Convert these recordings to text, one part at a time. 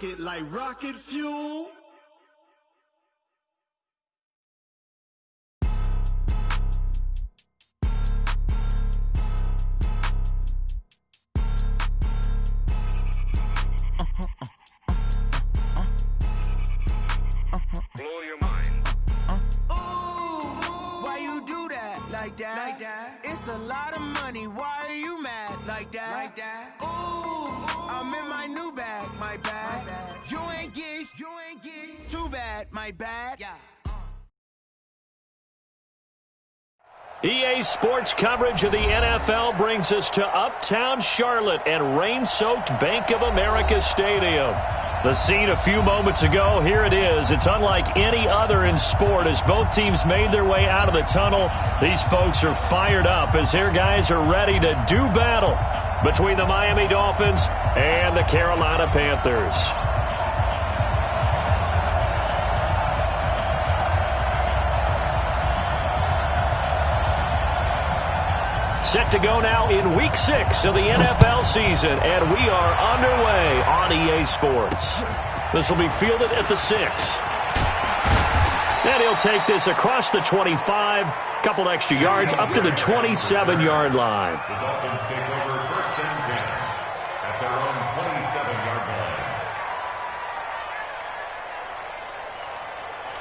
rocket like rocket fuel. Blow your mind. Why you do that like that? It's a lot of money. Why are you mad like that? I'm in my new bag, my bag. You ain't get too bad, my bad. Yeah. EA Sports coverage of the NFL brings us to Uptown Charlotte and rain-soaked Bank of America Stadium. The scene a few moments ago, here it is. It's unlike any other in sport as both teams made their way out of the tunnel. These folks are fired up as their guys are ready to do battle between the Miami Dolphins and the Carolina Panthers. Set to go now in Week 6 of the NFL season, and we are underway on EA Sports. This will be fielded at the 6. And he'll take this across the 25, couple extra yards, up to the 27-yard line. The Dolphins take over 1st and 10 at their own 27-yard line.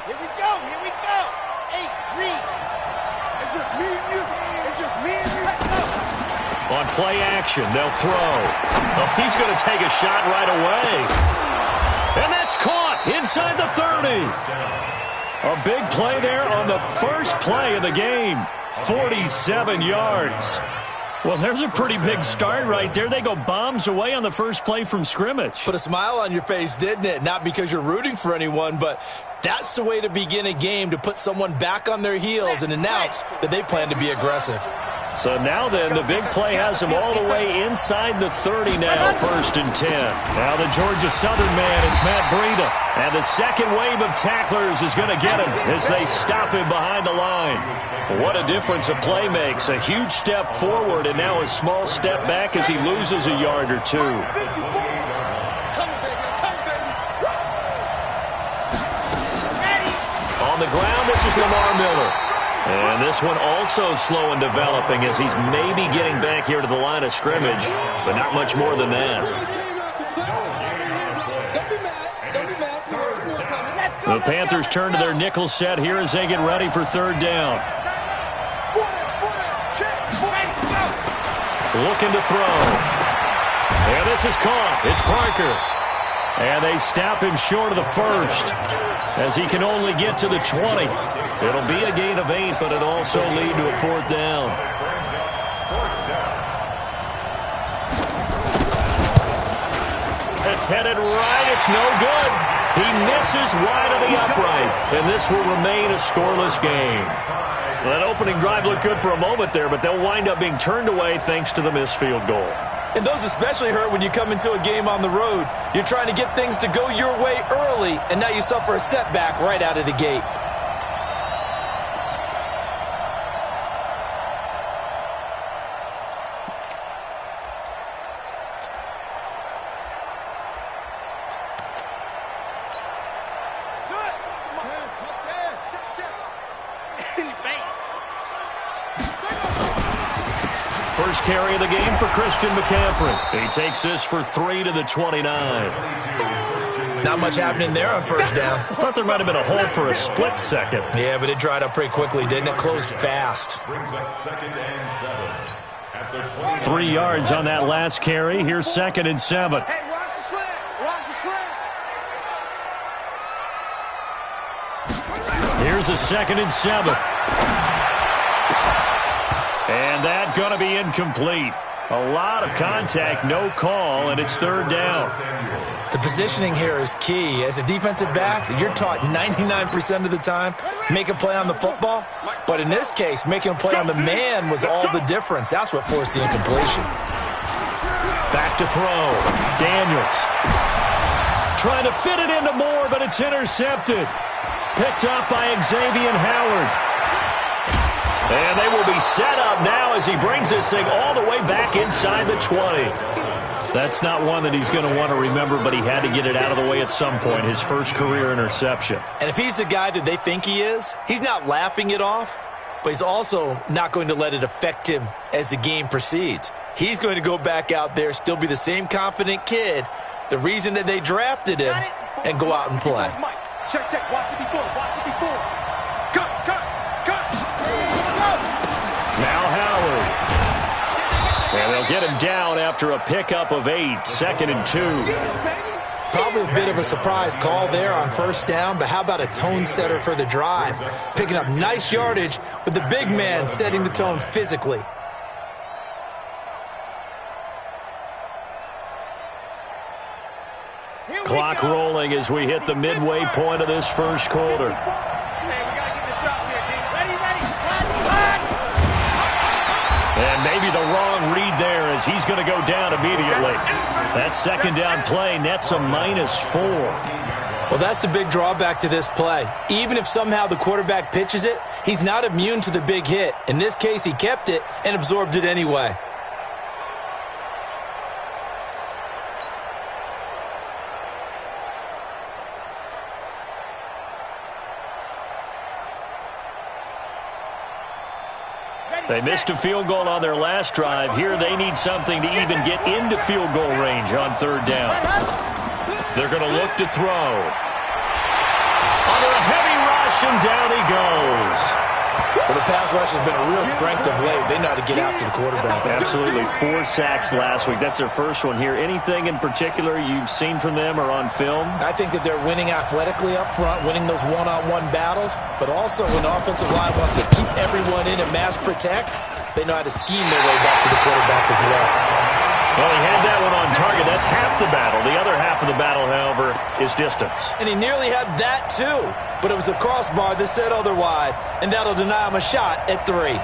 Here we go. 8-3. It's just me and you. On play action, they'll throw. Oh, he's going to take a shot right away. And that's caught inside the 30. A big play there on the first play of the game. 47 yards. Well, there's a pretty big start right there. They go bombs away on the first play from scrimmage. Put a smile on your face, didn't it? Not because you're rooting for anyone, but that's the way to begin a game, to put someone back on their heels and announce that they plan to be aggressive. So now then, the big play has him all the way inside the 30 now, 1st and 10. Now the Georgia Southern man, it's Matt Breida. And the second wave of tacklers is going to get him as they stop him behind the line. What a difference a play makes. A huge step forward and now a small step back as he loses a yard or two. On the ground, this is Lamar Miller. And this one also slow in developing as he's maybe getting back here to the line of scrimmage, but not much more than that. The Panthers turn to their nickel set here as they get ready for 3rd down. Looking to throw. And this is caught. It's Parker. And they stop him short of the 1st as he can only get to the 20. It'll be a gain of 8, but it'll also lead to a 4th down. It's headed right. It's no good. He misses wide of the upright, and this will remain a scoreless game. That opening drive looked good for a moment there, but they'll wind up being turned away thanks to the missed field goal. And those especially hurt when you come into a game on the road. You're trying to get things to go your way early, and now you suffer a setback right out of the gate. First carry of the game for Christian McCaffrey. He takes this for 3 to the 29. Not much happening there on 1st down. Thought there might have been a hole for a split second. Yeah, but it dried up pretty quickly, didn't it? Closed fast. Brings up 2nd and 7 at the 3 yards on that last carry. Here's 2nd and 7. Hey, watch the slant. Watch the slant. Here's a 2nd and 7. And that going to be incomplete. A lot of contact, no call, and it's 3rd down. The positioning here is key. As a defensive back, you're taught 99% of the time, make a play on the football. But in this case, making a play on the man was all the difference. That's what forced the incompletion. Back to throw. Daniels. Trying to fit it into Moore, but it's intercepted. Picked up by Xavier Howard. And they will be set up now as he brings this thing all the way back inside the 20. That's not one that he's going to want to remember, but he had to get it out of the way at some point, his first career interception. And if he's the guy that they think he is, he's not laughing it off, but he's also not going to let it affect him as the game proceeds. He's going to go back out there, still be the same confident kid, the reason that they drafted him, and go out and play. Check, watch it before. Cut. Now Howard. And they'll get him down after a pickup of 8, 2nd and 2. Probably a bit of a surprise call there on first down, but how about a tone setter for the drive? Picking up nice yardage with the big man setting the tone physically. Clock rolling as we hit the midway point of this first quarter. And maybe the wrong read there as he's going to go down immediately. That second down play nets a -4. Well, that's the big drawback to this play. Even if somehow the quarterback pitches it, he's not immune to the big hit. In this case, he kept it and absorbed it anyway. They missed a field goal on their last drive. Here they need something to even get into field goal range on third down. They're going to look to throw. Under a heavy rush, and down he goes. Well, the pass rush has been a real strength of late. They know how to get after the quarterback. Absolutely. 4 sacks last week. That's their first one here. Anything in particular you've seen from them or on film? I think that they're winning athletically up front, winning those one-on-one battles, but also when the offensive line wants to keep everyone in and mass protect, they know how to scheme their way back to the quarterback as well. Well, he had that one on target. That's half the battle. The other half of the battle, however, is distance. And he nearly had that, too. But it was the crossbar that said otherwise, and that'll deny him a shot at 3.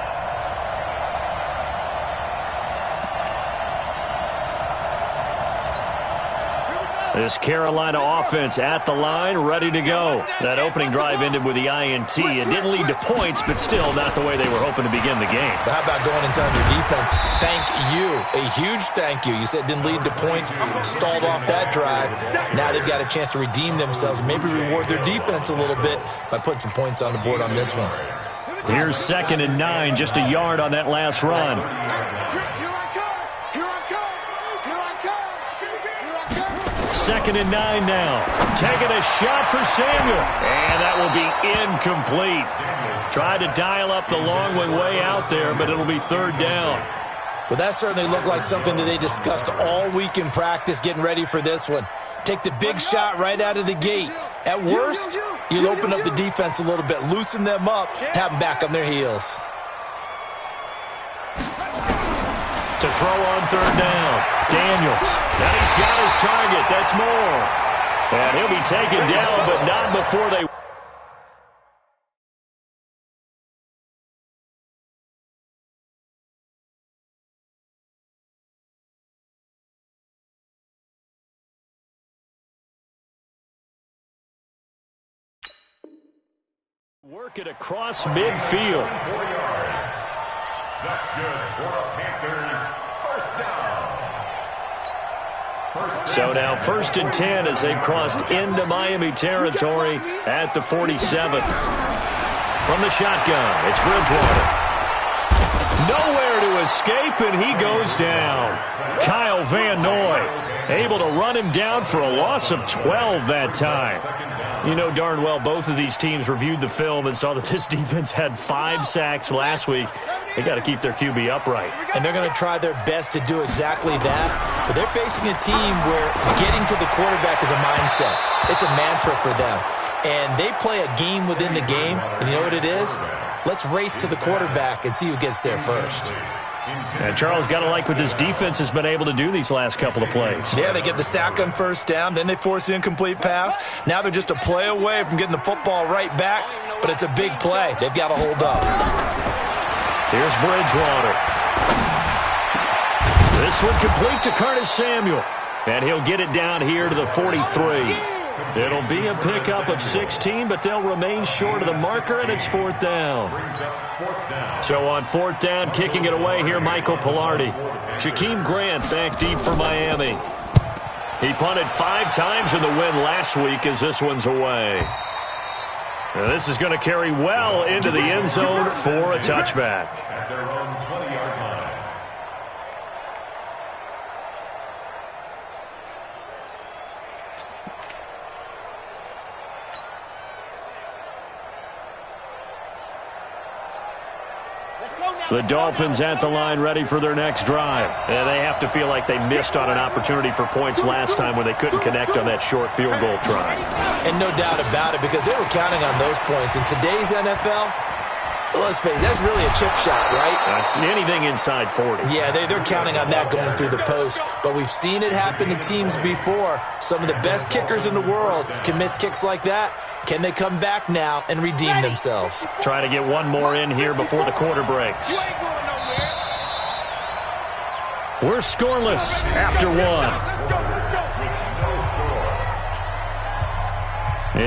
This Carolina offense at the line, ready to go. That opening drive ended with the INT. It didn't lead to points, but still not the way they were hoping to begin the game. But how about going and telling your defense, thank you, a huge thank you. You said it didn't lead to points, stalled off that drive. Now they've got a chance to redeem themselves, maybe reward their defense a little bit by putting some points on the board on this one. Here's 2nd and 9, just a yard on that last run. 2nd and 9 now. Taking a shot for Samuel. And that will be incomplete. Tried to dial up the long way out there, but it'll be third down. Well, that certainly looked like something that they discussed all week in practice getting ready for this one. Take the big shot right out of the gate. At worst, you'll open up the defense a little bit, loosen them up, have them back on their heels. To throw on third down, Daniels. Now he's got his target. That's more. And he'll be taken down, but not before they... Work it across midfield. 4 yards. That's good for the Panthers. First down. So now 1st and 10 as they've crossed into Miami territory at the 47. From the shotgun, it's Bridgewater. Nowhere to escape, and he goes down. Kyle Van Noy able to run him down for a loss of 12 that time. You know darn well both of these teams reviewed the film and saw that this defense had 5 sacks last week. They got to keep their QB upright. And they're going to try their best to do exactly that. But they're facing a team where getting to the quarterback is a mindset. It's a mantra for them. And they play a game within the game. And you know what it is? Let's race to the quarterback and see who gets there first. And Charles, got to like what this defense has been able to do these last couple of plays. Yeah, they get the sack on first down, then they force the incomplete pass. Now they're just a play away from getting the football right back, but it's a big play. They've got to hold up. Here's Bridgewater. This one complete to Curtis Samuel, and he'll get it down here to the 43. It'll be a pickup of 16, but they'll remain short of the marker, and it's 4th down. So on 4th down, kicking it away here, Michael Pilardi. Jakeem Grant back deep for Miami. He punted 5 times in the win last week as this one's away. Now this is going to carry well into the end zone for a touchback. At their own 20-yard line. The Dolphins at the line ready for their next drive. And they have to feel like they missed on an opportunity for points last time when they couldn't connect on that short field goal try. And no doubt about it, because they were counting on those points. In today's NFL, let's face it, that's really a chip shot, right? That's anything inside 40. Yeah, they're counting on that going through the post. But we've seen it happen to teams before. Some of the best kickers in the world can miss kicks like that. Can they come back now and redeem themselves? Trying to get one more in here before the quarter breaks. We're scoreless after 1.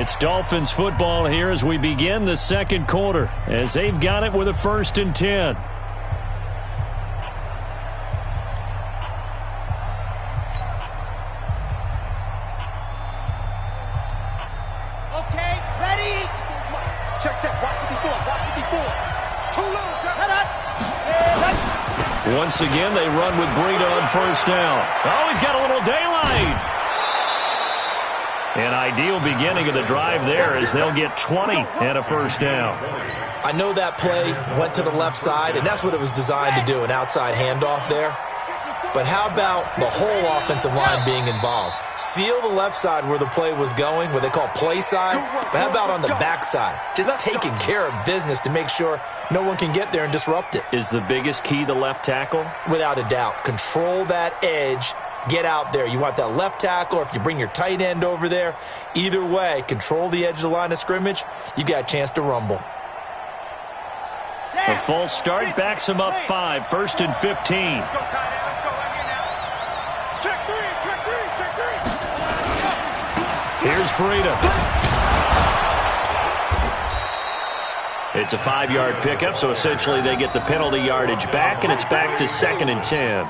It's Dolphins football here as we begin the second quarter, as they've got it with a 1st and 10. Once again, they run with Breida on 1st down. Oh, he's got a little daylight. An ideal beginning of the drive there as they'll get 20 and a 1st down. I know that play went to the left side, and that's what it was designed to do, an outside handoff there. But how about the whole offensive line being involved? Seal the left side where the play was going, what they call play side. But how about on the back side? Just taking care of business to make sure no one can get there and disrupt it. Is the biggest key the left tackle? Without a doubt. Control that edge. Get out there. You want that left tackle, or if you bring your tight end over there. Either way, control the edge of the line of scrimmage. You got a chance to rumble. A false start backs him up 5, 1st and 15. Here's Breida. It's a 5-yard pickup, so essentially they get the penalty yardage back, and it's back to 2nd and 10.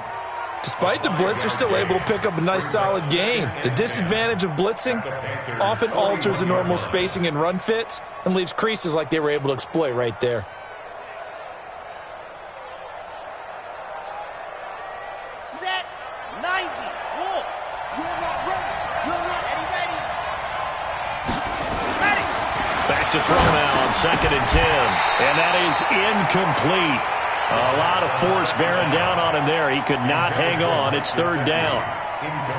Despite the blitz, they're still able to pick up a nice, solid gain. The disadvantage of blitzing often alters the normal spacing and run fits and leaves creases like they were able to exploit right there. Set 90. Whoa. You're not ready. You're not ready. Ready. Back to throw now on 2nd and 10. And that is incomplete. A lot of force bearing down on him there. He could not hang on. It's 3rd down.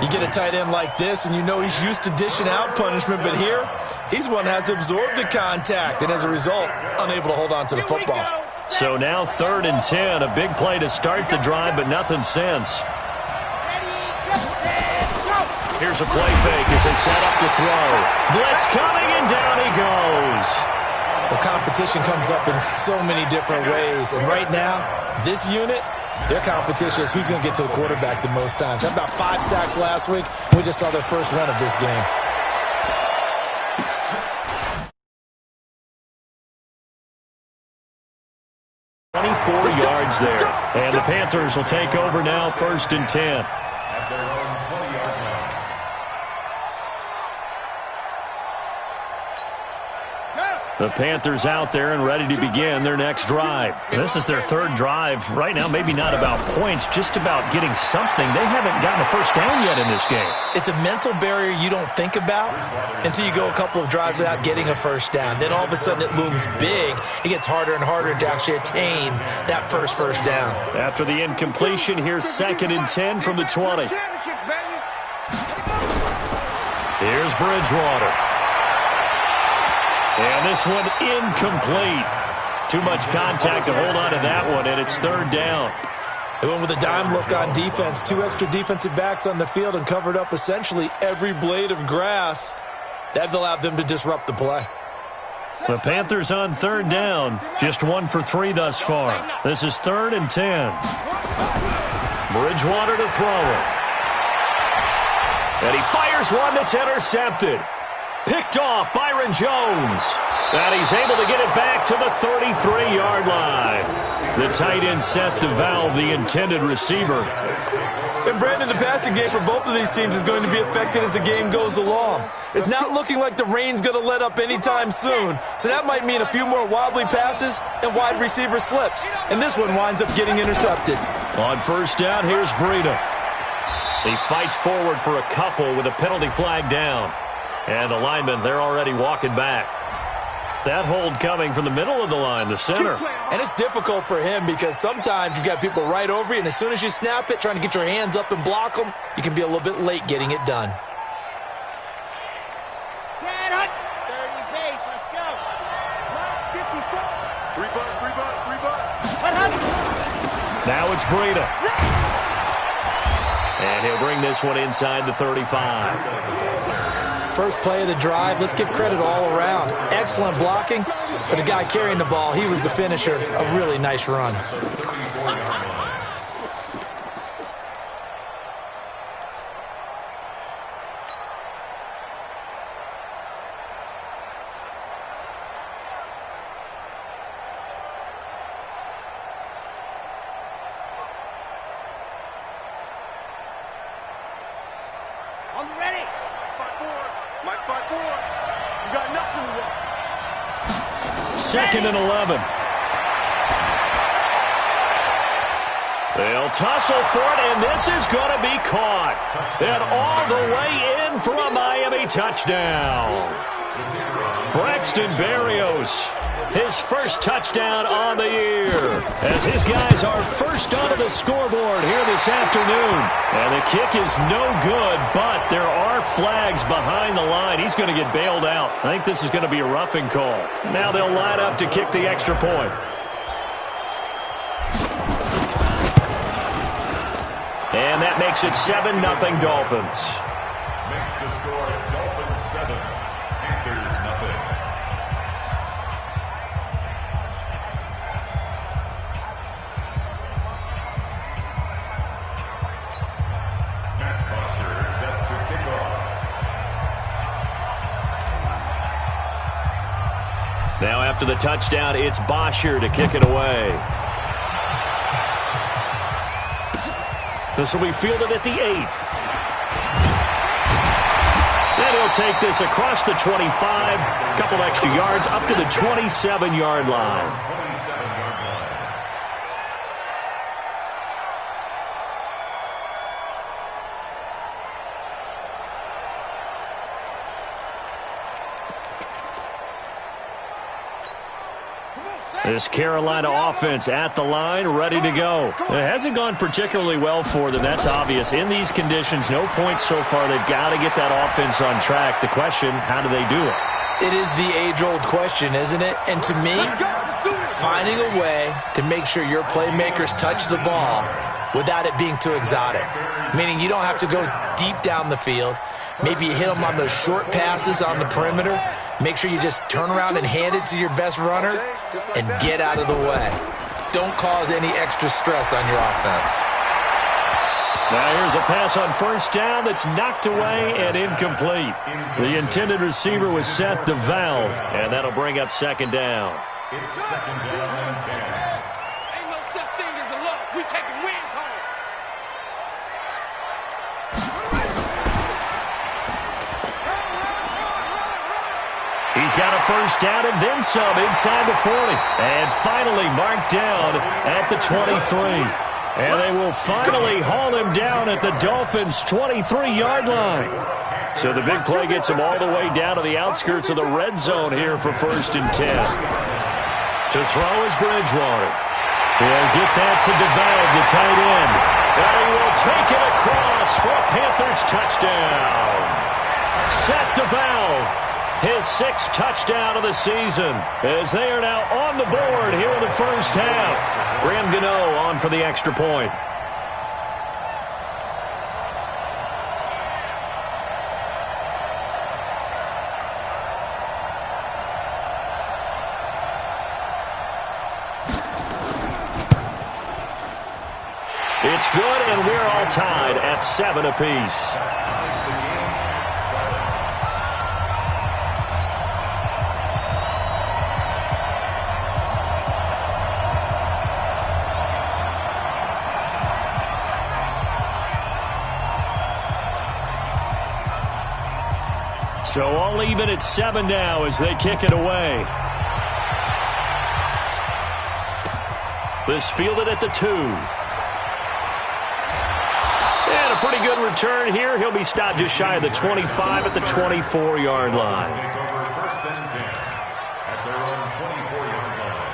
You get a tight end like this, and you know he's used to dishing out punishment, but here, he's one that has to absorb the contact, and as a result, unable to hold on to the football. So now 3rd and 10. A big play to start the drive, but nothing since. Here's a play fake as they set up to throw. Blitz coming, and down he goes. The competition comes up in so many different ways, and right now, this unit, their competition is who's going to get to the quarterback the most times. Had about 5 sacks last week. We just saw their first run of this game. Yards there. And the Panthers will take over now, 1st and 10. At their own 20-yard line. The Panthers out there and ready to begin their next drive. This is their 3rd drive. Right now, maybe not about points, just about getting something. They haven't gotten a 1st down yet in this game. It's a mental barrier you don't think about until you go a couple of drives without getting a 1st down. Then all of a sudden it looms big. It gets harder and harder to actually attain that first down. After the incompletion, here's 2nd and 10 from the 20. Here's Bridgewater. And this one incomplete. Too much contact to hold on to that one, and it's 3rd down. They went with a dime look on defense. 2 extra defensive backs on the field and covered up essentially every blade of grass. That allowed them to disrupt the play. The Panthers on 3rd down. Just 1 for 3 thus far. This is 3rd and 10. Bridgewater to throw it. And he fires one that's intercepted. Picked off Byron Jones. And he's able to get it back to the 33-yard line. The tight end set to valve the intended receiver. And Brandon, the passing game for both of these teams is going to be affected as the game goes along. It's not looking like the rain's going to let up anytime soon, so that might mean a few more wobbly passes and wide receiver slips. And this one winds up getting intercepted. On first down, here's Breida. He fights forward for a couple with a penalty flag down. And the linemen, they're already walking back. That hold coming from the middle of the line, the center. And it's difficult for him because sometimes you've got people right over you, and as soon as you snap it, trying to get your hands up and block them, you can be a little bit late getting it done. Set up. 30 pace. Let's go. 54. 3 butt. 100. Now it's Breida. And he'll bring this one inside the 35. First play of the drive, let's give credit all around. Excellent blocking, but the guy carrying the ball, he was the finisher. A really nice run. On the ready. 5-4. Mike 5-4. You got nothing to walk. Second and 11. They'll tussle for it, and this is going to be caught. And all the way in for a Miami touchdown. Braxton Berrios, his first touchdown on the year, as his guys are first onto the scoreboard here this afternoon. And the kick is no good, but there are flags behind the line. He's going to get bailed out. I think this is going to be a roughing call. Now they'll line up to kick the extra point. And that makes it 7-0 Dolphins. Makes the score Dolphins 7, Panthers nothing. Matt Foster set to kick off. Now after the touchdown, it's Bosher to kick it away. This will be fielded at the 8. Then he'll take this across the 25, a couple extra yards, up to the 27-yard line. 27-yard line. This Carolina offense at the line, ready to go. It hasn't gone particularly well for them, that's obvious. In these conditions, no points so far. They've got to get that offense on track. The question, how do they do it? It is the age-old question, isn't it? And to me, finding a way to make sure your playmakers touch the ball without it being too exotic. Meaning you don't have to go deep down the field. Maybe you hit them on those short passes on the perimeter. Make sure you just turn around and hand it to your best runner and get out of the way. Don't cause any extra stress on your offense. Now here's a pass on first down that's knocked away and incomplete. The intended receiver was set to valve, and that'll bring up second down. It's second down and 10. Ain't no such thing as a loss. We taking wins home. He's got a first down and then some inside the 40. And finally marked down at the 23. And they will finally haul him down at the Dolphins' 23-yard line. So the big play gets him all the way down to the outskirts of the red zone here for 1st and 10. To throw is Bridgewater. He'll get that to DeValve, the tight end. And he will take it across for a Panthers touchdown. Set DeValve. His 6th touchdown of the season, as they are now on the board here in the first half. Graham Gano on for the extra point. It's good, and we're all tied at 7 apiece. So all even at 7 now as they kick it away. This fielded at the 2. And a pretty good return here. He'll be stopped just shy of the 25 at the 24-yard line. Take over first and 10 at their own 24-yard line.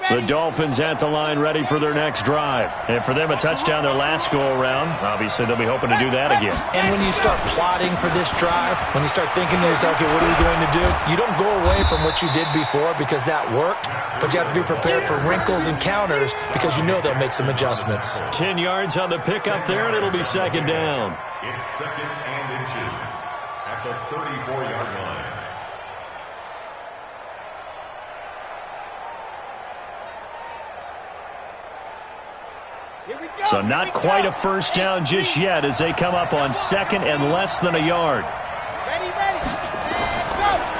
The Dolphins at the line ready for their next drive. And for them, a touchdown their last go-around. Obviously, they'll be hoping to do that again. And when you start plotting for this drive, when you start thinking to yourself, okay, what are we going to do? You don't go away from what you did before because that worked, but you have to be prepared for wrinkles and counters because you know they'll make some adjustments. 10 yards on the pickup there, and it'll be second down. It's second and inches at the 34-yard line. So not quite a first down just yet as they come up on second and less than a yard.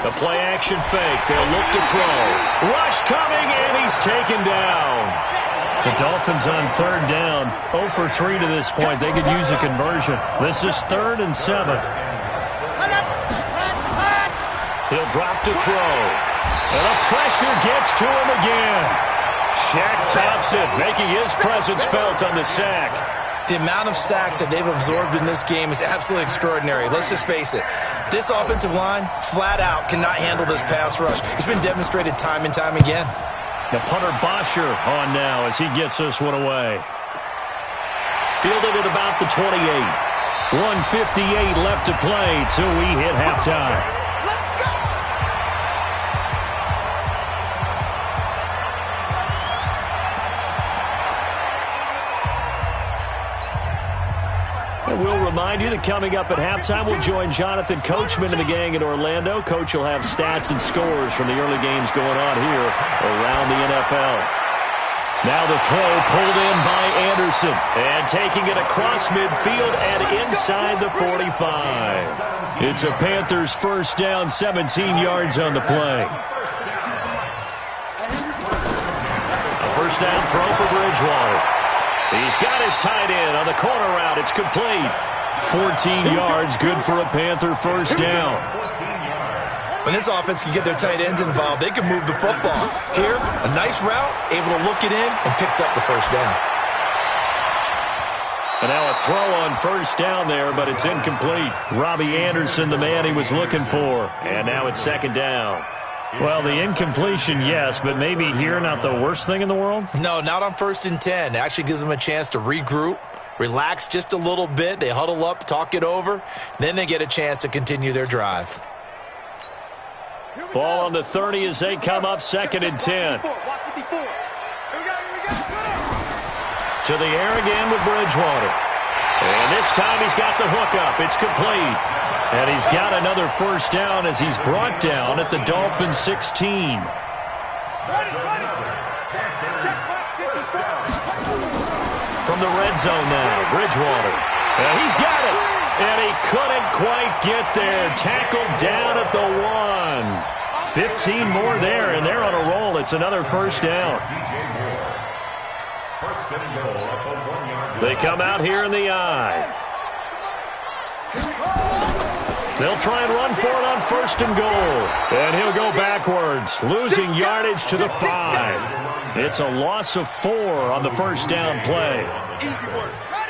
The play action fake. They'll look to throw. Rush coming, and he's taken down. The Dolphins on third down. 0 for 3 to this point. They could use a conversion. This is 3rd and 7. He'll drop to throw. And the pressure gets to him again. Shaq Thompson making his presence felt on the sack. The amount of sacks that they've absorbed in this game is absolutely extraordinary. Let's just face it. This offensive line, flat out, cannot handle this pass rush. It's been demonstrated time and time again. The punter Bosher on now as he gets this one away. Fielded at about the 28. 1:58 left to play till we hit halftime. We'll remind you that coming up at halftime, we'll join Jonathan Coachman and the gang in Orlando. Coach will have stats and scores from the early games going on here around the NFL. Now the throw pulled in by Anderson. And taking it across midfield and inside the 45. It's a Panthers first down, 17 yards on the play. A first down throw for Bridgewater. He's got his tight end on the corner route. It's complete. 14 yards, good for a Panther first down. When this offense can get their tight ends involved, they can move the football. Here, a nice route, able to look it in, and picks up the first down. And now a throw on first down there, but it's incomplete. Robbie Anderson, the man he was looking for. And now it's second down. Well, the incompletion, yes, but maybe here not the worst thing in the world? No, not on 1st and 10. It actually gives them a chance to regroup, relax just a little bit. They huddle up, talk it over. Then they get a chance to continue their drive. Ball on the 30 as they come up 2nd and 10. To the air again with Bridgewater. And this time he's got the hook up. It's complete. And he's got another first down as he's brought down at the Dolphins 16. From the red zone now, Bridgewater. And he's got it. And he couldn't quite get there. Tackled down at the 1. 15 more there, and they're on a roll. It's another first down. They come out here in the eye. They'll try and run for it on 1st and goal. And he'll go backwards, losing yardage to the 5. It's a loss of 4 on the first down play.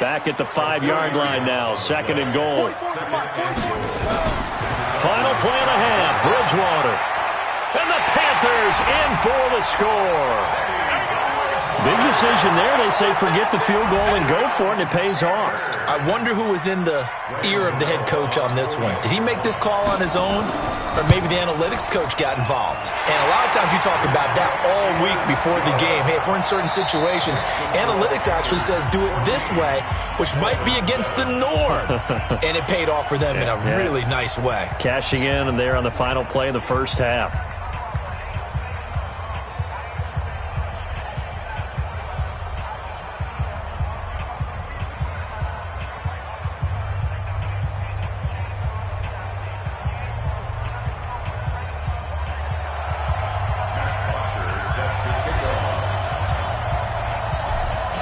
Back at the 5-yard line now, 2nd and goal. Final play and a half, Bridgewater. And the Panthers in for the score. Big decision there. They say forget the field goal and go for it, and it pays off. I wonder who was in the ear of the head coach on this one. Did he make this call on his own? Or maybe the analytics coach got involved? And a lot of times you talk about that all week before the game. Hey, if we're in certain situations, analytics actually says do it this way, which might be against the norm. And it paid off for them in a really nice way. Cashing in, and they're on the final play of the first half.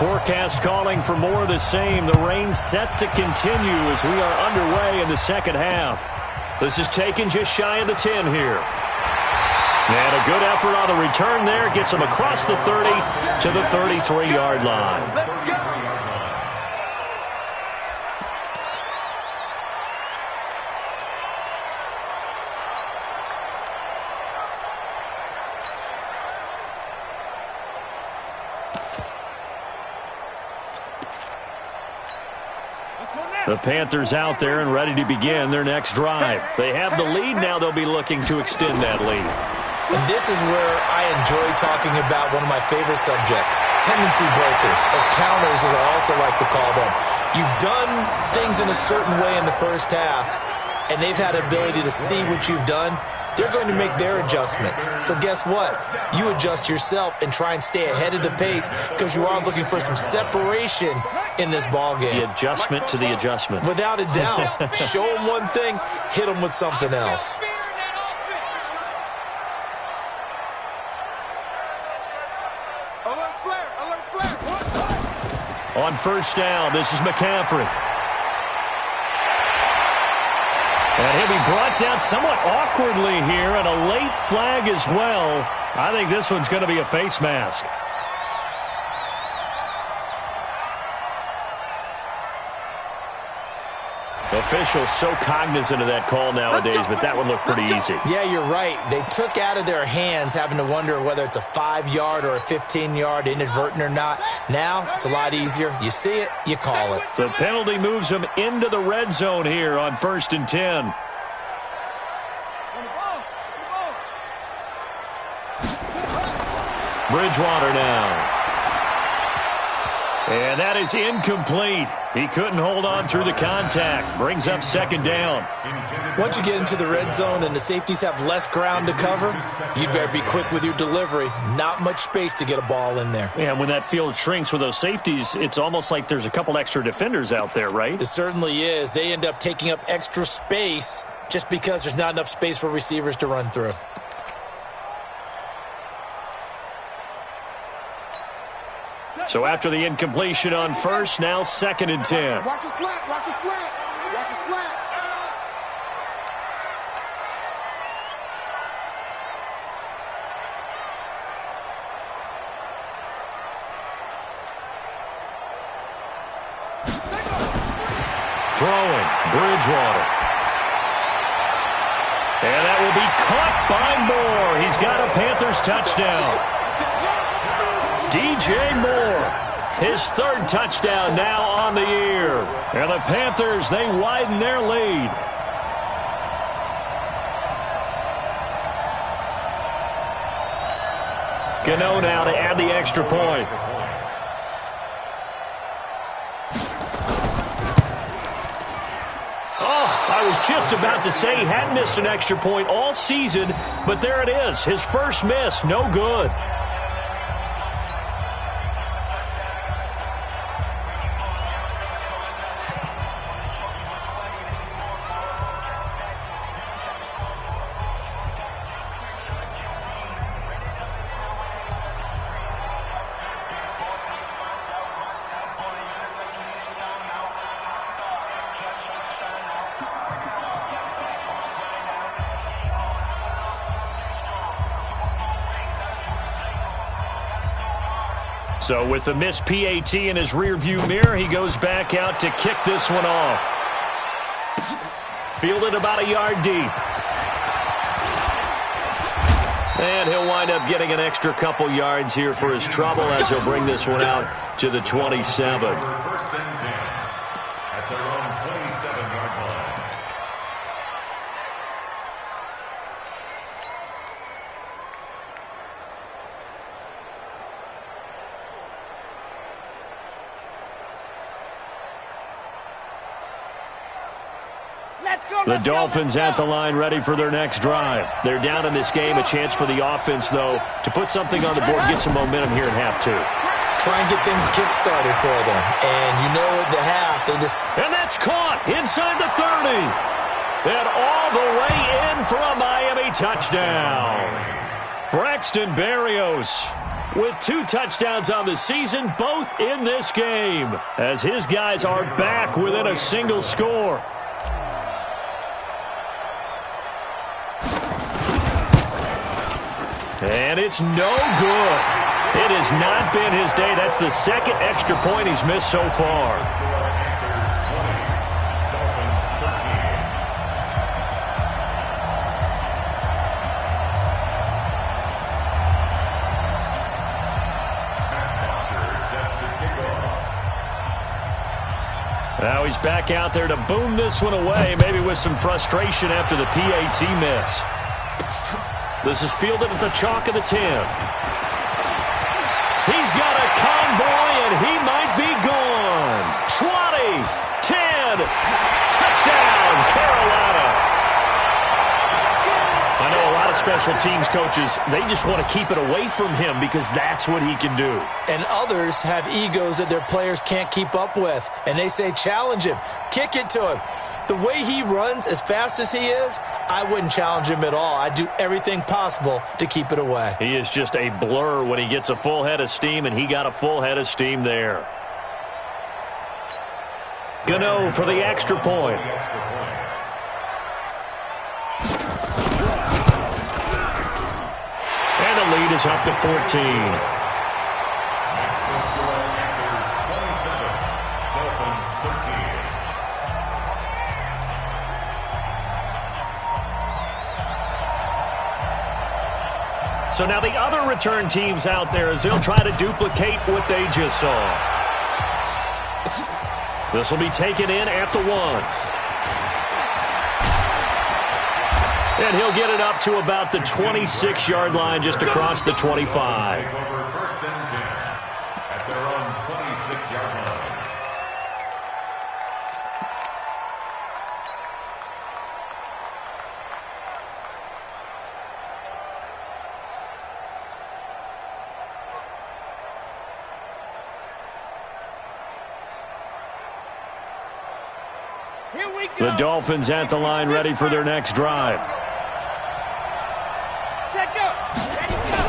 forecast calling for more of the same. The rain set to continue as we are underway in the second half. This is taken just shy of the 10 here. And a good effort on the return there. Gets him across the 30 to the 33-yard line. The Panthers out there and ready to begin their next drive. They have the lead. Now they'll be looking to extend that lead. And this is where I enjoy talking about one of my favorite subjects, tendency breakers, or counters as I also like to call them. You've done things in a certain way in the first half, and they've had the ability to see what you've done. They're going to make their adjustments. So guess what? You adjust yourself and try and stay ahead of the pace because you are looking for some separation in this ball game. The adjustment to the adjustment. Without a doubt. Show them one thing, hit them with something else. On first down, this is McCaffrey. And he'll be brought down somewhat awkwardly here, and a late flag as well. I think this one's going to be a face mask. Officials so cognizant of that call nowadays, but that would look pretty easy. Yeah, you're right. They took out of their hands having to wonder whether it's a 5-yard or a 15-yard inadvertent or not. Now, it's a lot easier. You see it, you call it. The penalty moves them into the red zone here on 1st and 10. Bridgewater now. And that is incomplete. He couldn't hold on through the contact. Brings up second down. Once you get into the red zone and the safeties have less ground to cover, you better be quick with your delivery. Not much space to get a ball in there. Yeah, when that field shrinks with those safeties, it's almost like there's a couple extra defenders out there, right? It certainly is. They end up taking up extra space just because there's not enough space for receivers to run through. So after the incompletion on first, now 2nd and 10. Watch a slant, watch a slant, watch a slant. Throwing, Bridgewater. And that will be caught by Moore. He's got a Panthers touchdown. DJ Moore, his 3rd touchdown now on the year. And the Panthers, they widen their lead. Gano now to add the extra point. I was just about to say he hadn't missed an extra point all season, but there it is. His first miss, no good. So with the missed PAT in his rearview mirror, he goes back out to kick this one off. Fielded about a yard deep. And he'll wind up getting an extra couple yards here for his trouble as he'll bring this one out to the 27. First and 10 at their own 27-yard line. The Dolphins at the line ready for their next drive. They're down in this game. A chance for the offense, though, to put something on the board, get some momentum here in half 2. Try and get things kick-started for them. And you know at the half, they just... And that's caught inside the 30. And all the way in for a Miami touchdown. Braxton Berrios. with 2 touchdowns on the season, both in this game, as his guys are back within a single score. And it's no good. It has not been his day. That's the second extra point he's missed so far. Now he's back out there to boom this one away, maybe with some frustration after the PAT miss. This is fielded at the chalk of the 10. He's got a convoy, and he might be gone. 20, 10, touchdown, Carolina. I know a lot of special teams coaches, they just want to keep it away from him because that's what he can do. And others have egos that their players can't keep up with, and they say challenge him, kick it to him. The way he runs as fast as he is, I wouldn't challenge him at all. I'd do everything possible to keep it away. He is just a blur when he gets a full head of steam, and he got a full head of steam there. Gano for the extra point. And the lead is up to 14. So now the other return teams out there as they'll try to duplicate what they just saw. This will be taken in at the 1. And he'll get it up to about the 26-yard line just across the 25. First and 10 at their own 26-yard line. The Dolphins at the line, ready for their next drive. Set, go. Ready, go.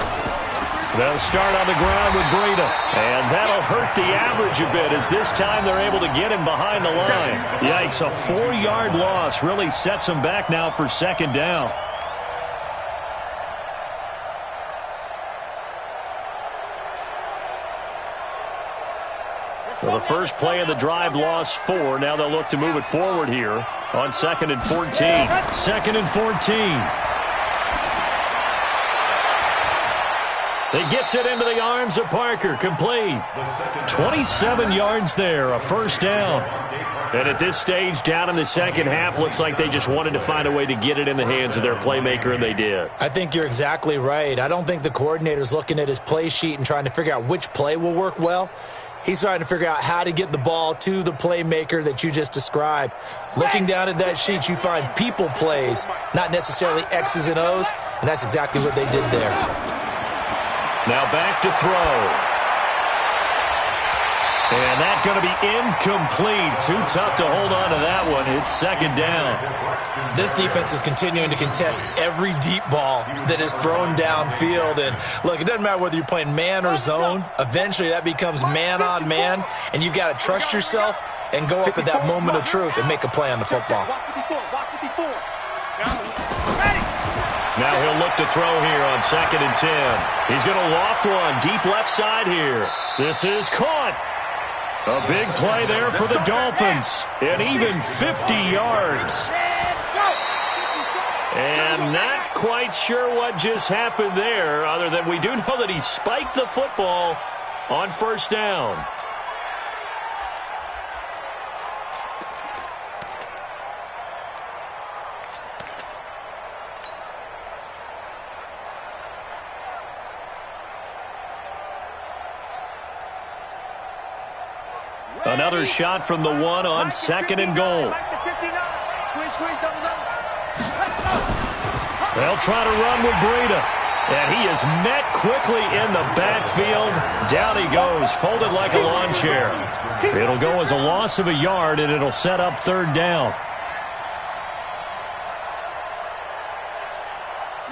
They'll start on the ground with Breida. And that'll hurt the average a bit as this time they're able to get him behind the line. Yikes, a 4-yard loss really sets him back now for second down. So the first play of the drive lost 4. Now they'll look to move it forward here on 2nd and 14. 2nd and 14. He gets it into the arms of Parker. Complete. 27 yards there, a first down. And at this stage, down in the second half, looks like they just wanted to find a way to get it in the hands of their playmaker, and they did. I think you're exactly right. I don't think the coordinator's looking at his play sheet and trying to figure out which play will work well. He's trying to figure out how to get the ball to the playmaker that you just described. Looking down at that sheet, you find people plays, not necessarily X's and O's, and that's exactly what they did there. Now back to throw. And that's going to be incomplete. Too tough to hold on to that one. It's second down. This defense is continuing to contest every deep ball that is thrown downfield. And, look, it doesn't matter whether you're playing man or zone. Eventually that becomes man-on-man, and you've got to trust yourself and go up at that moment of truth and make a play on the football. Now he'll look to throw here on 2nd and 10. He's going to loft one deep left side here. This is caught. A big play there for the Dolphins. And even 50 yards. And not quite sure what just happened there, other than we do know that he spiked the football on first down. Another shot from the 1 on 2nd and goal. They'll try to run with Breida. And he is met quickly in the backfield. Down he goes, folded like a lawn chair. It'll go as a loss of a yard, and it'll set up third down.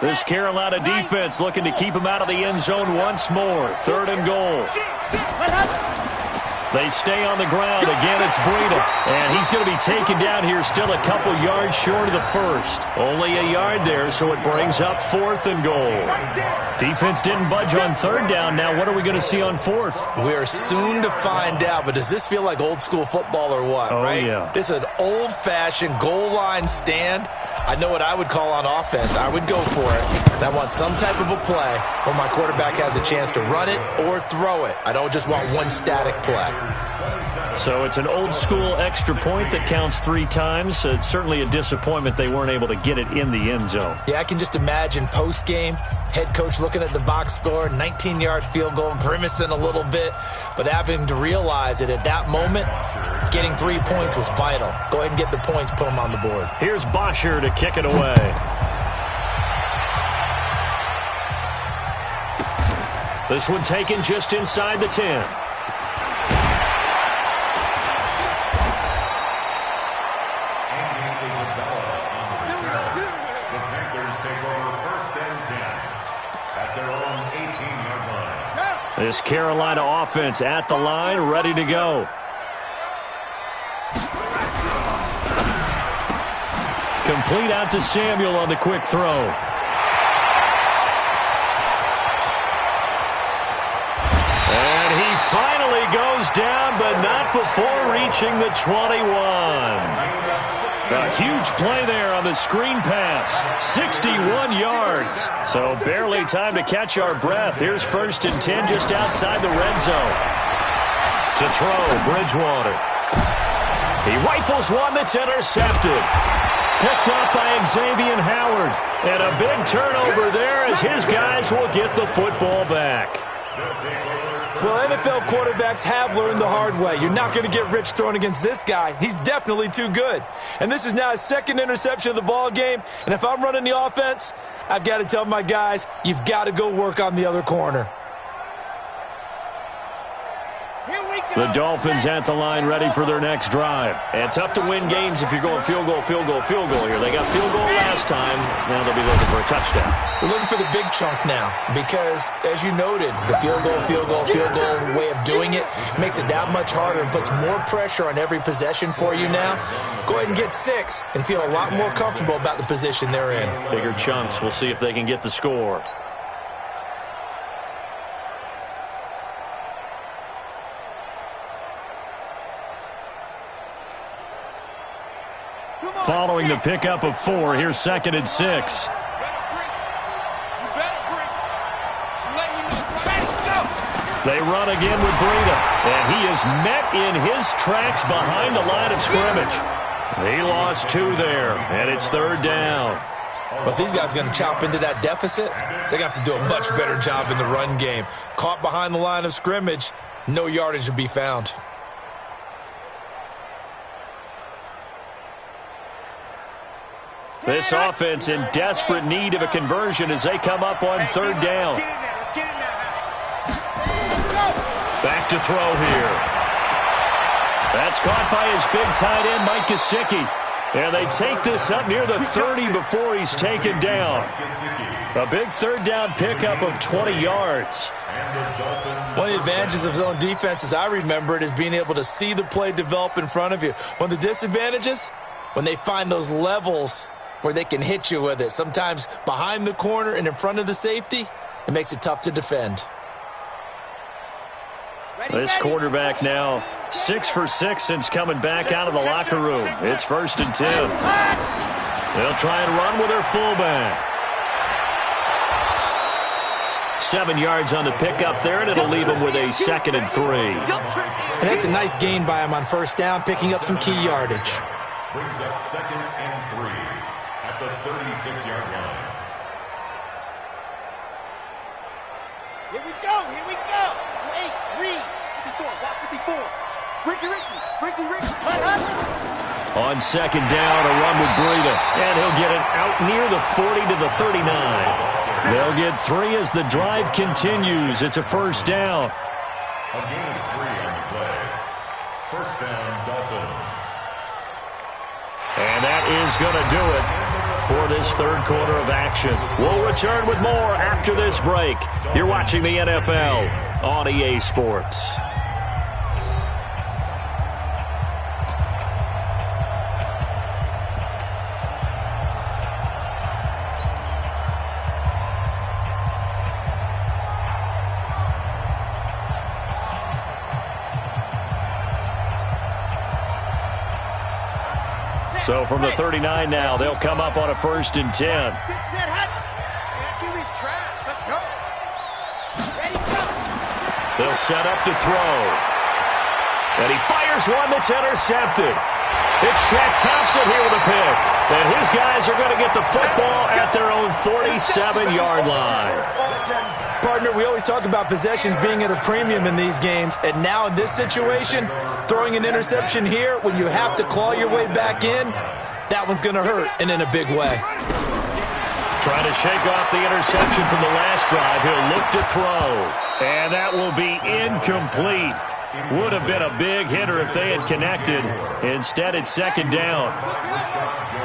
This Carolina defense looking to keep him out of the end zone once more. 3rd and goal. They stay on the ground. Again, it's Breida. And he's going to be taken down here still a couple yards short of the first. Only a yard there, so it brings up 4th and goal. Defense didn't budge on 3rd down. Now what are we going to see on 4th? We are soon to find out, but does this feel like old school football or what, right? Yeah. This is an old-fashioned goal line stand. I know what I would call on offense. I would go for it. And I want some type of a play where my quarterback has a chance to run it or throw it. I don't just want one static play. So it's an old-school extra point that counts 3 times. It's certainly a disappointment they weren't able to get it in the end zone. Yeah, I can just imagine post-game, head coach looking at the box score, 19-yard field goal, grimacing a little bit, but having to realize that at that moment, getting 3 points was vital. Go ahead and get the points, put them on the board. Here's Bosher to kick it away. This one taken just inside the 10. This Carolina offense at the line, ready to go. Complete out to Samuel on the quick throw. And he finally goes down, but not before reaching the 21. A huge play there on the screen pass. 61 yards. So barely time to catch our breath. Here's 1st and 10 just outside the red zone. To throw, Bridgewater. He rifles one that's intercepted. Picked up by Xavier Howard. And a big turnover there as his guys will get the football back. Well, NFL quarterbacks have learned the hard way. You're not going to get rich throwing against this guy. He's definitely too good. And this is now his 2nd interception of the ball game. And if I'm running the offense, I've got to tell my guys, you've got to go work on the other corner. The Dolphins at the line ready for their next drive. And tough to win games if you're going field goal, field goal, field goal here. They got field goal last time. Now they'll be looking for a touchdown. They're looking for the big chunk now because, as you noted, the field goal way of doing it makes it that much harder and puts more pressure on every possession for you now. Go ahead and get 6 and feel a lot more comfortable about the position they're in. Bigger chunks. We'll see if they can get the score. Following the pickup of 4, here's 2nd and 6. They run again with Breida, and he is met in his tracks behind the line of scrimmage. He lost 2 there, and it's 3rd down. But these guys are going to chop into that deficit. They're going to have to do a much better job in the run game. Caught behind the line of scrimmage, no yardage to be found. This offense in desperate need of a conversion as they come up on 3rd down. Back to throw here. That's caught by his big tight end, Mike Gesicki. And they take this up near the 30 before he's taken down. A big 3rd down pickup of 20 yards. One of the advantages of zone defense, as I remember it, is being able to see the play develop in front of you. One of the disadvantages, when they find those levels where they can hit you with it. Sometimes behind the corner and in front of the safety, it makes it tough to defend. This quarterback now 6 for 6 since coming back out of the locker room. It's 1st and 10. They'll try and run with their fullback. 7 yards on the pickup there, and it'll leave them with a 2nd and 3. And that's a nice gain by him on 1st down, picking up some key yardage. Brings up 2nd and 3 at the 36-yard line. Here we go, here we go. 8, read. 54, watch 54. Ricky, cut up. On 2nd down, a run with Breida, and he'll get it out near the 40 to the 39. They'll get 3 as the drive continues. It's a 1st down. A gain of 3 on the play. 1st down, Dolphins. And that is going to do it. for this third quarter of action. We'll return with more after this break. You're watching the NFL on EA Sports. So from the 39 now, they'll come up on a 1st and 10. They'll set up to throw. And he fires one that's intercepted. It's Shaq Thompson here with a pick. And his guys are going to get the football at their own 47-yard line. Partner, we always talk about possessions being at a premium in these games, and now in this situation, throwing an interception here when you have to claw your way back in, that one's going to hurt, and in a big way. Trying to shake off the interception from the last drive. He'll look to throw, and that will be incomplete. Would have been a big hitter if they had connected. Instead, it's 2nd down.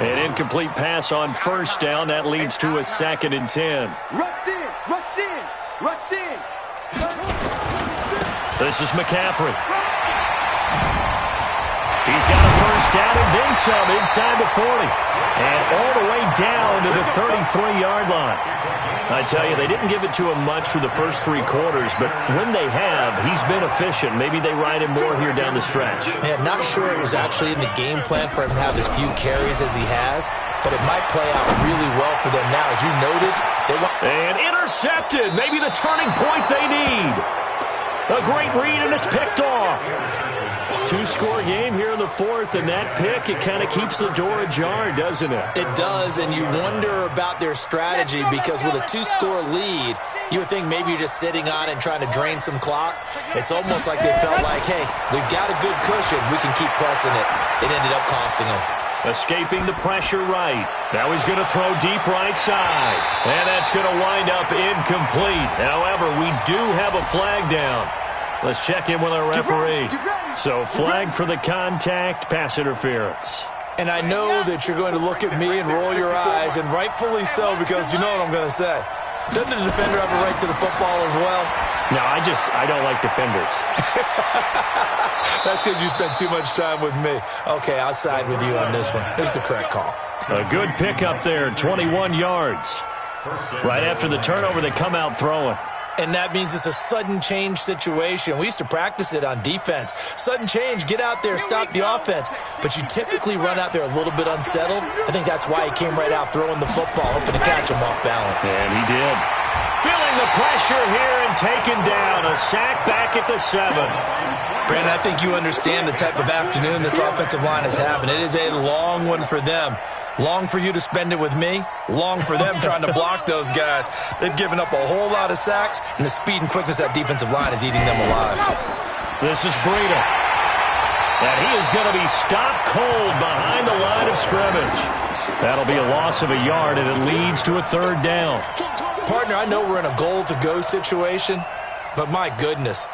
An incomplete pass on 1st down. That leads to a 2nd and 10. Rush in, rush in. Rush in. This is McCaffrey. He's got a 1st down and then some inside the 40. And all the way down to the 33-yard line. I tell you, they didn't give it to him much for the first 3 quarters, but when they have, he's been efficient. Maybe they ride him more here down the stretch. Yeah, not sure it was actually in the game plan for him to have as few carries as he has, but it might play out really well for them now. As you noted, and intercepted. Maybe the turning point they need. A great read, and it's picked off. 2-score game here in the 4th, and that pick, it kind of keeps the door ajar, doesn't it? It does, and you wonder about their strategy because with a 2-score lead, you would think maybe you're just sitting on it and trying to drain some clock. It's almost like they felt like, hey, we've got a good cushion. We can keep pressing it. It ended up costing them. Escaping the pressure right. Now he's going to throw deep right side. And that's going to wind up incomplete. However, we do have a flag down. Let's check in with our referee. So flag for the contact, pass interference. And I know that you're going to look at me and roll your eyes, and rightfully so, because you know what I'm going to say. Doesn't the defender have a right to the football as well? No, I don't like defenders. That's because you spent too much time with me. Okay, I'll side with you on this one. Here's the correct call. A good pickup there, 21 yards. Right after the turnover, they come out throwing. And that means it's a sudden change situation. We used to practice it on defense. Sudden change, get out there, stop the offense. But you typically run out there a little bit unsettled. I think that's why he came right out throwing the football, hoping to catch him off balance. And he did. Feeling the pressure here and taken down. A sack back at the 7. Brandon, I think you understand the type of afternoon this offensive line is having. It is a long one for them. Long for you to spend it with me. Long for them trying to block those guys. They've given up a whole lot of sacks, and the speed and quickness of that defensive line is eating them alive. This is Breida. And he is going to be stopped cold behind the line of scrimmage. That'll be a loss of a yard, and it leads to a 3rd down. Partner, I know we're in a goal-to-go situation, but my goodness.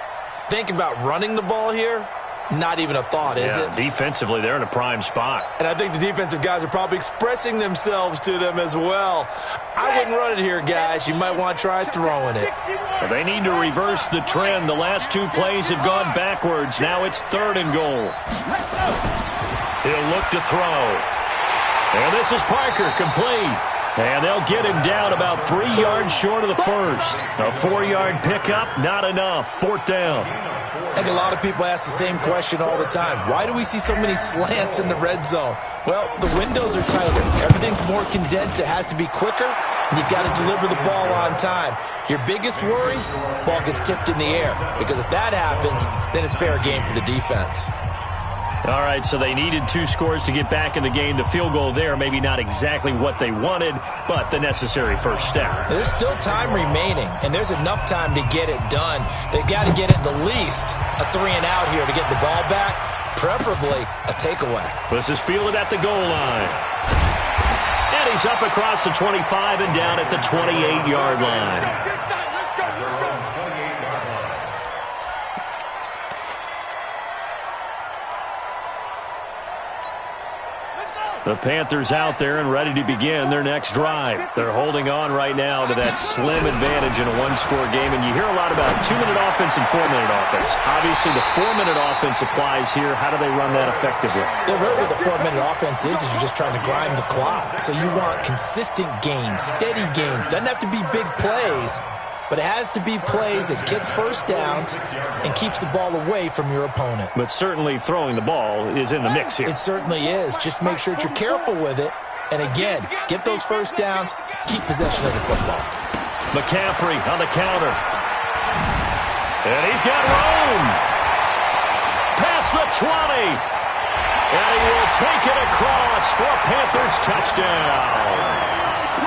Think about running the ball here. Not even a thought, is it? Defensively, they're in a prime spot. And I think the defensive guys are probably expressing themselves to them as well. I wouldn't run it here, guys. You might want to try throwing it. Well, they need to reverse the trend. The last 2 plays have gone backwards. Now it's 3rd and goal. He'll look to throw. And this is Parker, complete. And they'll get him down about 3 yards short of the first. A 4-yard pickup, not enough. 4th down. I think a lot of people ask the same question all the time. Why do we see so many slants in the red zone? Well, the windows are tighter. Everything's more condensed. It has to be quicker, and you've got to deliver the ball on time. Your biggest worry, ball gets tipped in the air. Because if that happens, then it's fair game for the defense. All right, so they needed 2 scores to get back in the game. The field goal there, maybe not exactly what they wanted, but the necessary first step. There's still time remaining, and there's enough time to get it done. They've got to get at the least a 3-and-out here to get the ball back, preferably a takeaway. This is fielded at the goal line. And he's up across the 25 and down at the 28-yard line. The Panthers out there and ready to begin their next drive. They're holding on right now to that slim advantage in a one-score game, and you hear a lot about 2-minute offense and 4-minute offense. Obviously, the 4-minute offense applies here. How do they run that effectively? Yeah, really what the 4-minute offense is you're just trying to grind the clock. So you want consistent gains, steady gains. Doesn't have to be big plays, but it has to be plays that gets first downs and keeps the ball away from your opponent. But certainly throwing the ball is in the mix here. It certainly is. Just make sure that you're careful with it. And again, get those first downs, keep possession of the football. McCaffrey on the counter. And he's got room. Past the 20. And he will take it across for a Panthers touchdown.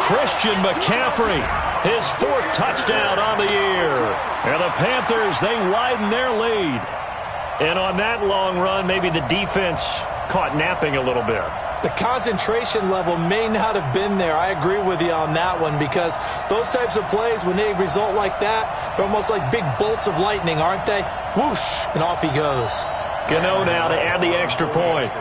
Christian McCaffrey, his 4th touchdown on the year. And the Panthers, they widen their lead. And on that long run, maybe the defense caught napping a little bit. The concentration level may not have been there. I agree with you on that one, because those types of plays, when they result like that, they're almost like big bolts of lightning, aren't they? Whoosh, and off he goes. Gano now to add the extra point.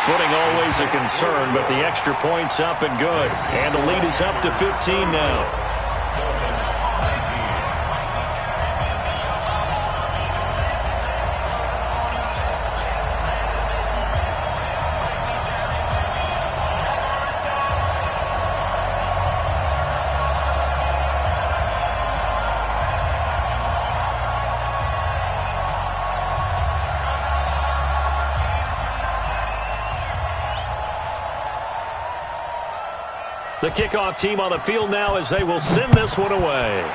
Footing always a concern, but the extra point's up and good. And the lead is up to 15 now. The kickoff team on the field now as they will send this one away.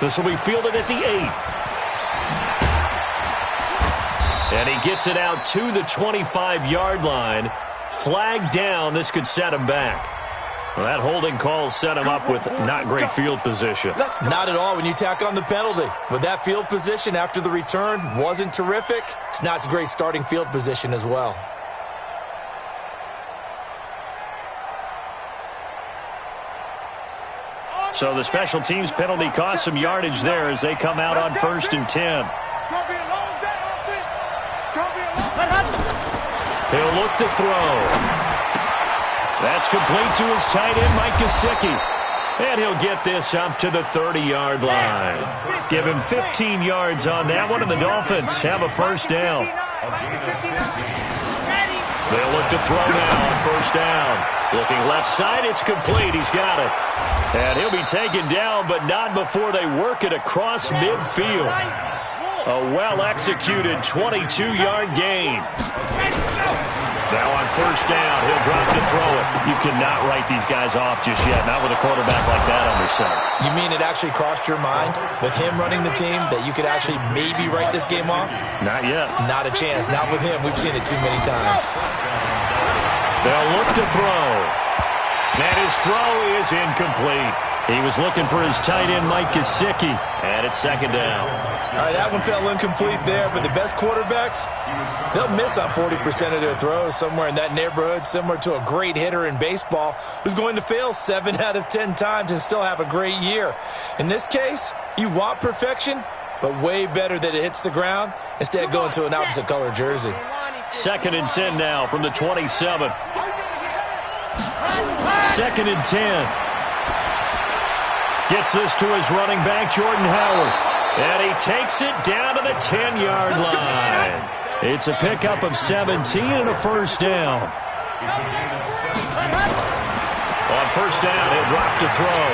This will be fielded at the 8. And he gets it out to the 25-yard line. Flag down. This could set him back. Well, that holding call set him up with not great field position. Not at all when you tack on the penalty. But that field position after the return wasn't terrific. It's not a great starting field position as well. So the special teams penalty cost some yardage there as they come out on 1st and 10. He'll look to throw. That's complete to his tight end, Mike Gesicki. And he'll get this up to the 30-yard line. Give him 15 yards on that one, and the Dolphins have a first down. They'll look to throw now on 1st down. Looking left side, it's complete. He's got it. And he'll be taken down, but not before they work it across midfield. A well-executed 22-yard gain. Now on 1st down, he'll drop to throw it. You cannot write these guys off just yet, not with a quarterback like that under center. You mean it actually crossed your mind with him running the team that you could actually maybe write this game off? Not yet. Not a chance. Not with him. We've seen it too many times. They'll look to throw. And his throw is incomplete. He was looking for his tight end, Mike Gesicki. And it's 2nd down. All right, that one fell incomplete there, but the best quarterbacks, they'll miss on 40% of their throws, somewhere in that neighborhood, similar to a great hitter in baseball who's going to fail 7 out of 10 times and still have a great year. In this case, you want perfection, but way better that it hits the ground instead of going to an opposite color jersey. 2nd and 10 now from the 27. 2nd and 10. Gets this to his running back, Jordan Howard. And he takes it down to the 10-yard line. It's a pickup of 17 and a first down. On 1st down, he'll drop to throw.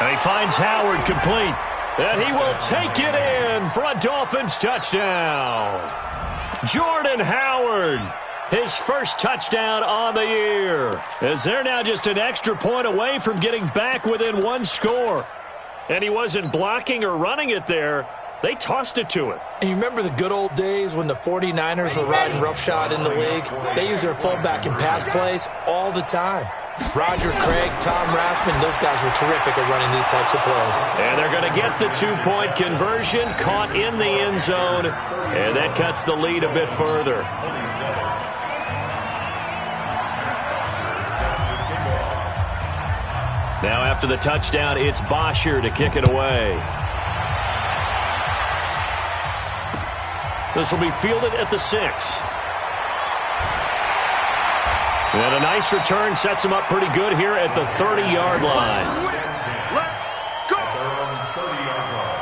And he finds Howard complete. And he will take it in for a Dolphins touchdown. Jordan Howard, his first touchdown on the year, as they're now just an extra point away from getting back within 1 score. And he wasn't blocking or running it there. They tossed it to him. And you remember the good old days when the 49ers were riding roughshod in the league? They use their fullback in pass plays all the time. Roger Craig, Tom Rathman, those guys were terrific at running these types of plays. And they're going to get the two-point conversion, caught in the end zone, and that cuts the lead a bit further. Now after the touchdown, it's Bosher to kick it away. This will be fielded at the 6. And a nice return sets him up pretty good here at the 30-yard line. Let's go. At their own 30-yard line.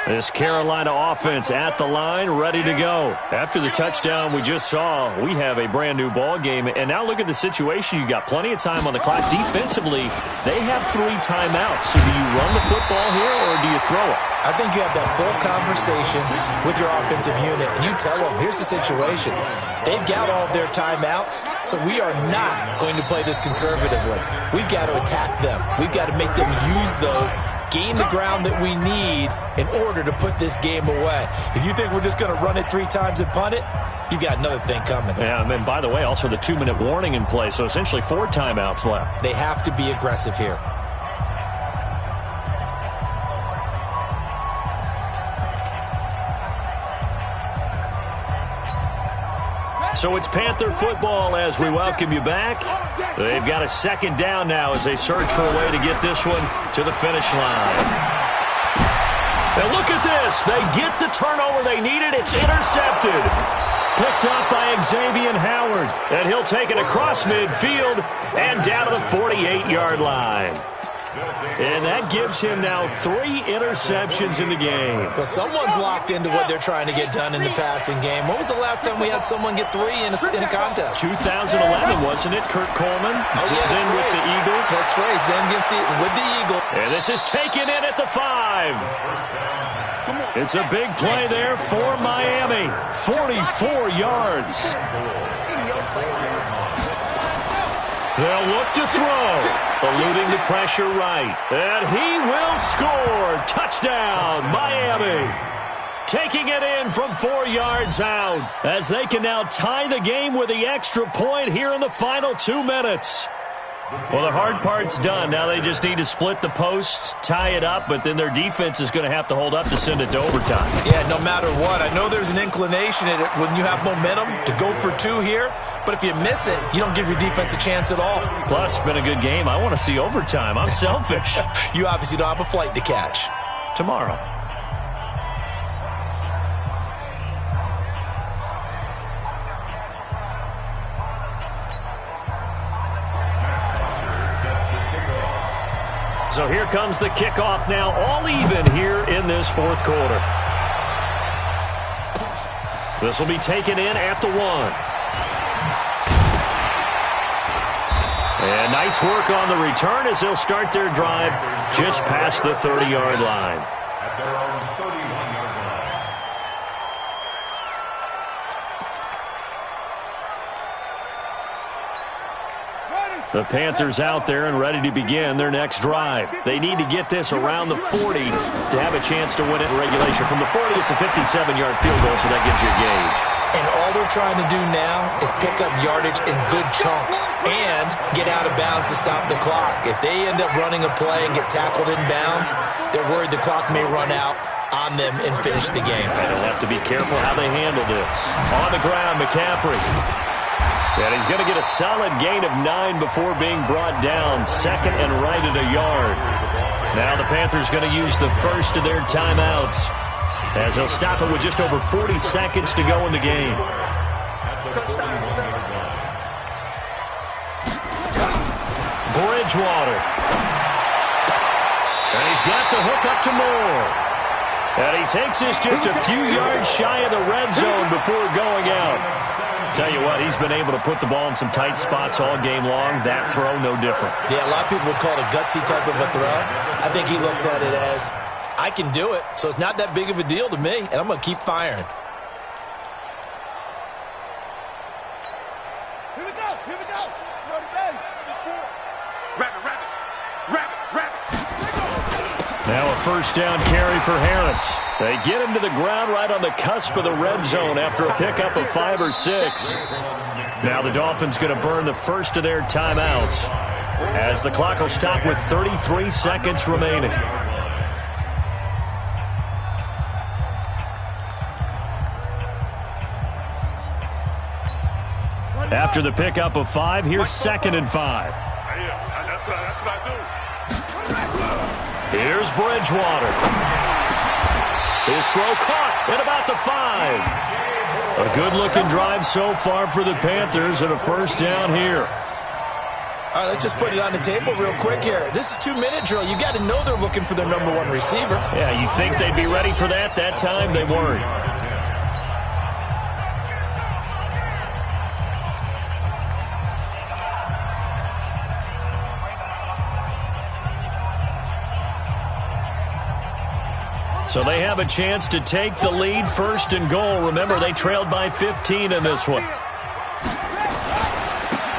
This Carolina offense at the line, ready to go. After the touchdown we just saw, we have a brand-new ball game. And now look at the situation. You got plenty of time on the clock. Defensively, they have 3 timeouts. So do you run the football here or do you throw it? I think you have that full conversation with your offensive unit, and you tell them, here's the situation. They've got all of their timeouts, so we are not going to play this conservatively. We've got to attack them. We've got to make them use those, gain the ground that we need in order to put this game away. If you think we're just going to run it 3 times and punt it, you've got another thing coming. Yeah, and by the way, also the 2-minute warning in play, so essentially 4 timeouts left. They have to be aggressive here. So it's Panther football as we welcome you back. They've got a 2nd down now as they search for a way to get this one to the finish line. And look at this. They get the turnover they needed. It's intercepted. Picked up by Xavier Howard. And he'll take it across midfield and down to the 48-yard line. And that gives him now 3 interceptions in the game. Well, someone's locked into what they're trying to get done in the passing game. When was the last time we had someone get 3 in a contest? 2011, wasn't it, Kurt Coleman? Oh, yeah, then right. with the Eagles. That's right. Then with the Eagles. And this is taken in at the 5. It's a big play there for Miami. 44 yards. They'll look to throw. Eluding the pressure right. And he will score. Touchdown, Miami. Taking it in from 4 yards out as they can now tie the game with the extra point here in the final 2 minutes. Well, the hard part's done. Now they just need to split the post, tie it up, but then their defense is going to have to hold up to send it to overtime. Yeah, no matter what. I know there's an inclination in it when you have momentum to go for 2 here, but if you miss it, you don't give your defense a chance at all. Plus, it's been a good game. I want to see overtime. I'm selfish. You obviously don't have a flight to catch. Tomorrow. So here comes the kickoff now, all even here in this 4th quarter. This will be taken in at the 1. And nice work on the return as they'll start their drive just past the 30-yard line. At their own 31-yard line. The Panthers out there and ready to begin their next drive. They need to get this around the 40 to have a chance to win it in regulation. From the 40, it's a 57-yard field goal, so that gives you a gauge. And all they're trying to do now is pick up yardage in good chunks and get out of bounds to stop the clock. If they end up running a play and get tackled in bounds, they're worried the clock may run out on them and finish the game. And they'll have to be careful how they handle this. On the ground, McCaffrey. And he's going to get a solid gain of 9 before being brought down. 2nd and right at a yard. Now the Panthers going to use the first of their timeouts as they'll stop it with just over 40 seconds to go in the game. Bridgewater. And he's got the hook up to Moore. And he takes this just a few yards shy of the red zone before going out. Tell you what, he's been able to put the ball in some tight spots all game long. That throw, no different. Yeah, a lot of people would call it a gutsy type of a throw. I think he looks at it as, I can do it, so it's not that big of a deal to me, and I'm going to keep firing. Here we go. Here we go. Throw the base. Rabbit, rabbit. Rabbit, rabbit. Now a first down carry for Harris. They get him to the ground right on the cusp of the red zone after a pickup of 5 or 6. Now the Dolphins going to burn the first of their timeouts as the clock will stop with 33 seconds remaining. After the pickup of 5, here's 2nd and 5. That's what I do. Here's Bridgewater. His throw caught at about the 5. A good-looking drive so far for the Panthers and a first down here. All right, let's just put it on the table real quick here. This is 2-minute drill. You got to know they're looking for their number 1 receiver. Yeah, you think they'd be ready for that? That time they weren't. So they have a chance to take the lead, 1st and goal. Remember, they trailed by 15 in this one.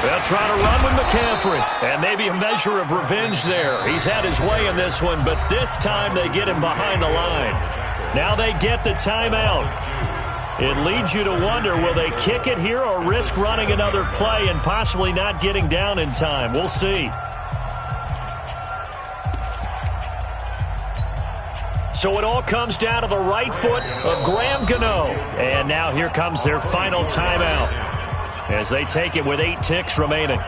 They'll try to run with McCaffrey, and maybe a measure of revenge there. He's had his way in this one, but this time they get him behind the line. Now they get the timeout. It leads you to wonder, will they kick it here or risk running another play and possibly not getting down in time? We'll see. So it all comes down to the right foot of Graham Gano. And now here comes their final timeout as they take it with 8 ticks remaining.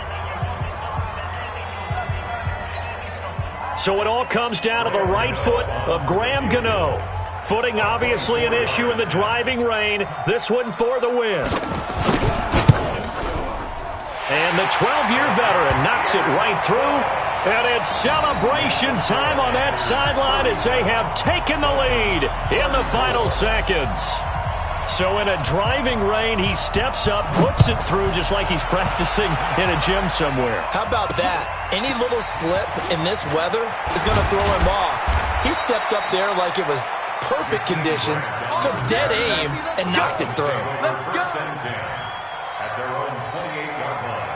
So it all comes down to the right foot of Graham Gano. Footing obviously an issue in the driving rain. This one for the win. And the 12-year veteran knocks it right through. And it's celebration time on that sideline as they have taken the lead in the final seconds. So in a driving rain, he steps up, puts it through just like he's practicing in a gym somewhere. How about that? Any little slip in this weather is going to throw him off. He stepped up there like it was perfect conditions, took dead aim, and knocked it through. Let's go. At their own 28-yard line.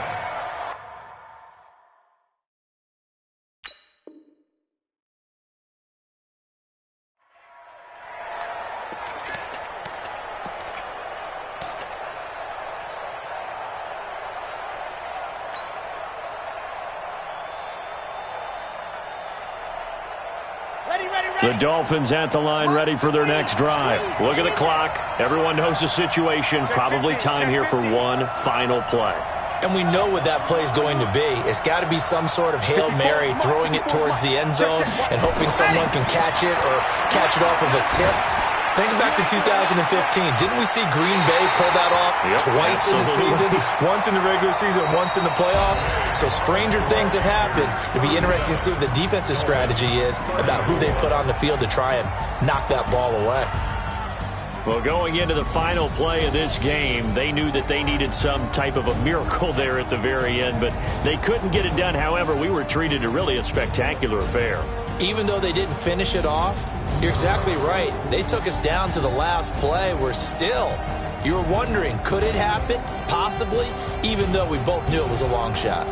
The Dolphins at the line, ready for their next drive. Look at the clock. Everyone knows the situation. Probably time here for one final play. And we know what that play is going to be. It's got to be some sort of Hail Mary, throwing it towards the end zone and hoping someone can catch it or catch it off of a tip. Think back to 2015. Didn't we see Green Bay pull that off twice in the season? Once in the regular season, once in the playoffs. So stranger things have happened. It'd be interesting to see what the defensive strategy is about who they put on the field to try and knock that ball away. Well, going into the final play of this game, they knew that they needed some type of a miracle there at the very end, but they couldn't get it done. However, we were treated to really a spectacular affair. Even though they didn't finish it off, you're exactly right. They took us down to the last play. We're still, you were wondering, could it happen? Possibly, even though we both knew it was a long shot.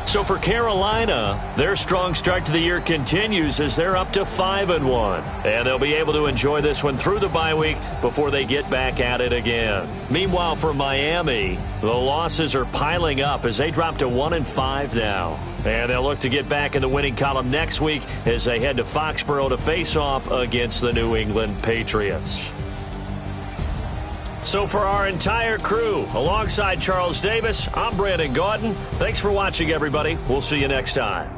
So for Carolina, their strong start to the year continues as they're up to 5-1. And they'll be able to enjoy this one through the bye week before they get back at it again. Meanwhile, for Miami, the losses are piling up as they drop to 1-5 now. And they'll look to get back in the winning column next week as they head to Foxborough to face off against the New England Patriots. So for our entire crew, alongside Charles Davis, I'm Brandon Gaudin. Thanks for watching, everybody. We'll see you next time.